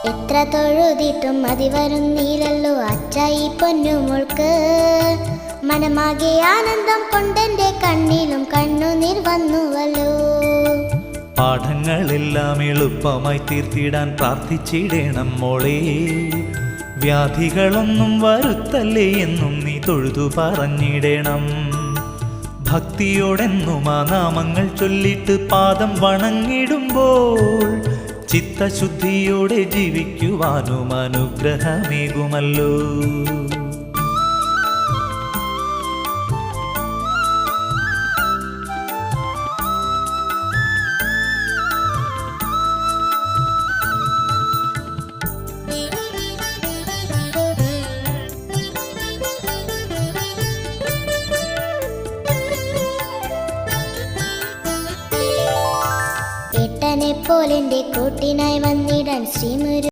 എത്ര തൊഴുതിട്ടും മതി വരുന്നില്ലല്ലോ അച്ചായി പൊന്നുമോൾക്ക്. മനമാകെ ആനന്ദം കൊണ്ടെന്റെ കണ്ണിലും കണ്ണുനീർ വന്നുവല്ലോ. പാഠങ്ങളെല്ലാം എളുപ്പമായി തീർത്തിടാൻ പ്രാർത്ഥിച്ചിടണം മോളെ. വ്യാധികളൊന്നും വരുത്തല്ലേ എന്നും നീ തൊഴുതു പറഞ്ഞിടണം. ഭക്തിയോടെന്നും ആ നാമങ്ങൾ ചൊല്ലിട്ട് പാദം വണങ്ങിടുമ്പോൾ ചിത്തശുദ്ധിയോടെ ജീവിക്കുവാനും അനുഗ്രഹമേകുമല്ലോ. ഏട്ടനെ പോലെന്റെ കൂട്ടിനായി വന്നിടാൻ ശ്രീമുരു